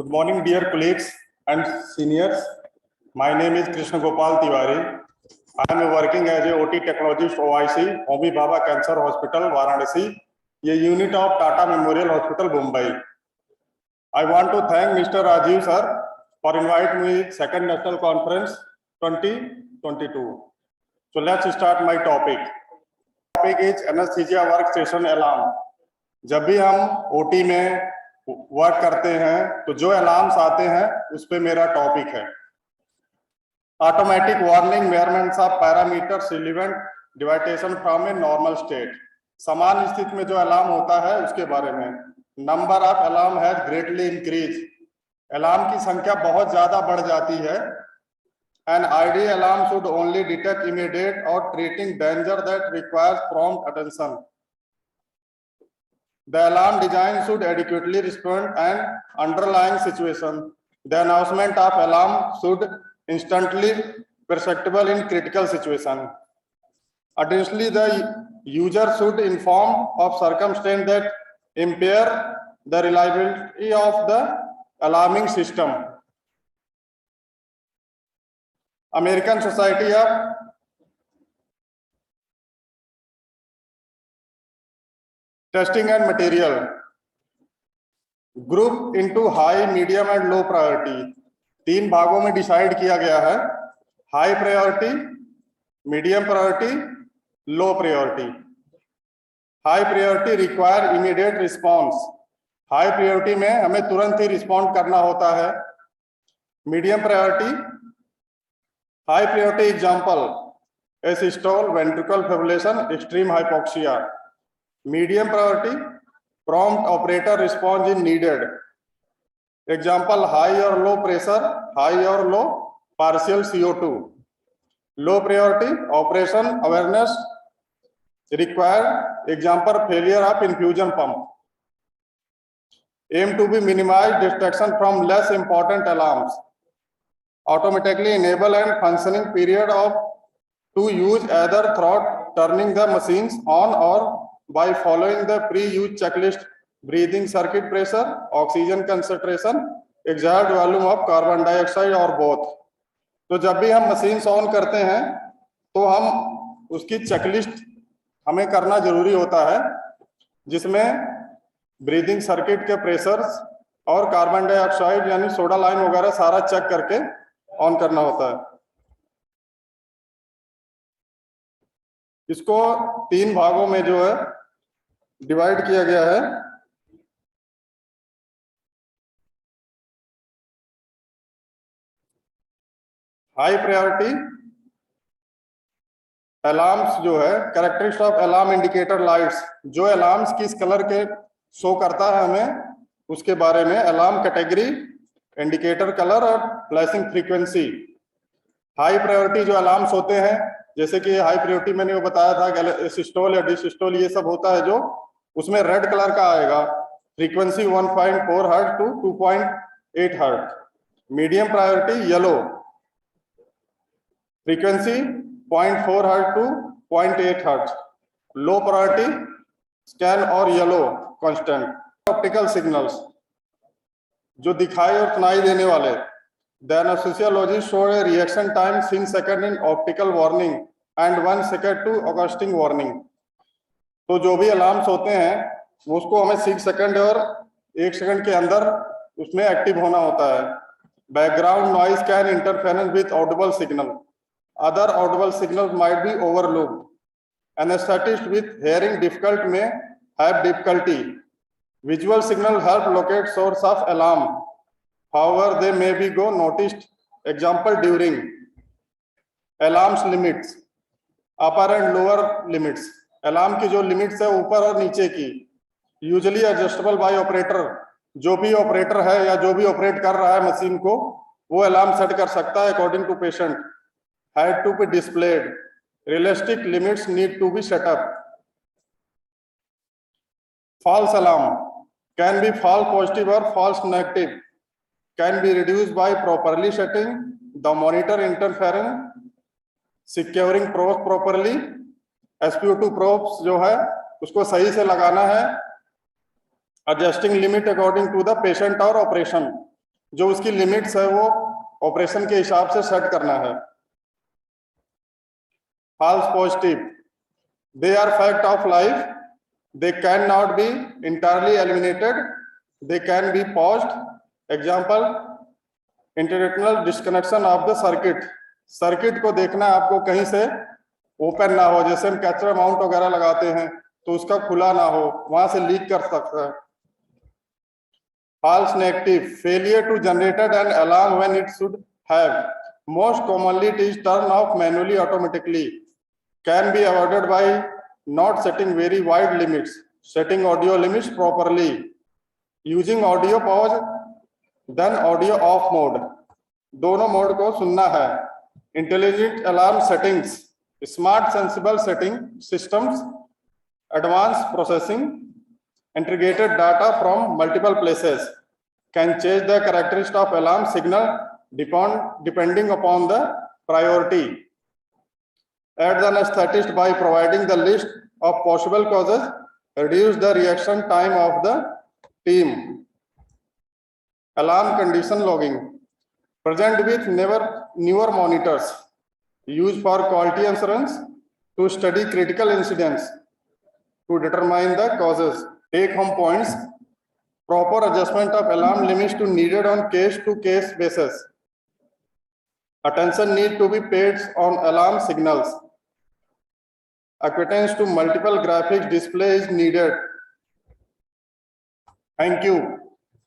Good morning, dear colleagues and seniors. My name is Krishna Gopal Tiwari. I am working as a OT technologist OIC, Homi Bhabha Cancer Hospital, Varanasi, a unit of Tata Memorial Hospital, Mumbai. I want to thank Mr. Rajiv sir for inviting me second national conference 2022. So let's start my topic. Topic is anesthesia workstation alarm. जब भी हम OT में work करते हैं तो जो alarms आते हैं उस पे मेरा टॉपिक है automatic warning measurements of parameters relevant deviation from a normal state. सामान्य स्थिति में जो अलार्म होता है उसके बारे में। Number of alarm has greatly increase. Alarm की संख्या बहुत ज्यादा बढ़ जाती है। An ideal alarm should only detect immediate और treating danger that requires prompt attention. The alarm design should adequately respond and underlying situation. The announcement of alarm should instantly perceptible in critical situation. Additionally, the user should inform of circumstance that impair the reliability of the alarming system. American Society of Testing and material group into high medium and low priority. 3 भागों में decide किया गया है, high priority, medium priority, low priority. High priority require immediate response. High priority में हमें तुरंत ही respond करना होता है। Medium priority, high priority example asystole, ventricle fibrillation, extreme hypoxia. Medium priority, prompt operator response is needed. Example, high or low pressure, high or low partial CO2. Low priority, operation awareness required. Example, failure of infusion pump. Aim to be minimize distraction from less important alarms. Automatically enable and functioning period of to use either through turning the machines on or by following the pre-use checklist: breathing circuit pressure, oxygen concentration, exhaled volume of carbon dioxide और both। तो जब भी हम machine on करते हैं तो हम उसकी चेकलिस्ट हमें करना जरूरी होता है, जिसमें ब्रीदिंग सर्किट के प्रेशर्स और कार्बन डाइऑक्साइड यानी सोडा लाइन वगैरह सारा चेक करके ऑन करना होता है। इसको 3 भागों में जो है डिवाइड किया गया है। हाई प्रायोरिटी अलार्म्स जो है, characteristics of alarm indicator lights, जो अलार्म्स किस कलर के शो करता है हमें उसके बारे में। अलार्म कैटेगरी, इंडिकेटर कलर और फ्लैशिंग फ्रीक्वेंसी। हाई प्रायोरिटी जो अलार्म्स होते हैं, जैसे कि हाई प्रायोरिटी मैंने वो बताया था सिस्टोल या डिसिस्टोल, ये सब होता है, जो उसमें रेड कलर का आएगा। Frequency 1.4 hertz to 2.8 hertz. Medium priority yellow, frequency 0.4 hertz to 0.8 hertz. Low priority scan और येलो कांस्टेंट। ऑप्टिकल सिग्नल्स जो दिखाई और सुनाई देने वाले। The anesthesiologist showed a reaction time 6 seconds in optical warning and 1 second to acoustic warning। तो जो भी अलार्म्स होते हैं उसको हमें 6 सेकंड और 1 सेकंड के अंदर उसमें एक्टिव होना होता है। Background noise can interference with audible signal, other audible signal might be overlooked. Anaesthetist with hearing difficult में have difficulty. Visual signal help locate source of alarm, however they may be go noticed. Example during alarms limits, upper and lower limits. Alarm की जो limits है ऊपर और नीचे की, usually adjustable bye operator. जो भी ऑपरेटर है या जो भी ऑपरेट कर रहा है मशीन को, वो अलार्म सेट कर सकता है according to patient. Had to be displayed, realistic limits need to be set up. False alarm can be false positive और false negative, can be reduced by properly setting the monitor interference, securing probes properly. SPO2 probes जो है उसको सही से लगाना है, adjusting limit according to the patient और operation. जो उसकी लिमिट्स है वो ऑपरेशन के हिसाब से सेट करना है। False positive, they are fact of life, they cannot be entirely eliminated, they can be paused. Example, intentional disconnection of the circuit, circuit को देखना है आपको कहीं से ओपन ना हो, जैसे हम कैचर माउंट वगैरह लगाते हैं तो उसका खुला ना हो, वहां से लीक कर सकता है। false negative, failure to generate an alarm when it should have, most commonly it is turned off manually automatically, can be avoided by not setting very wide limits, setting audio limits properly, using audio pause then audio off mode, दोनों mode को सुनना है। Intelligent alarm settings, smart sensible setting systems, advance processing, integrated data from multiple places, can change the characteristic of alarm signal depending upon the priority. Add the anesthetist by providing the list of possible causes, reduce the reaction time of the team. Alarm condition logging, present with newer monitors, used for quality assurance to study critical incidents to determine the causes. Take home points, proper adjustment of alarm limits to needed on case-to-case basis. Attention need to be paid on alarm signals. Acquaintance to multiple graphics display is needed. Thank you.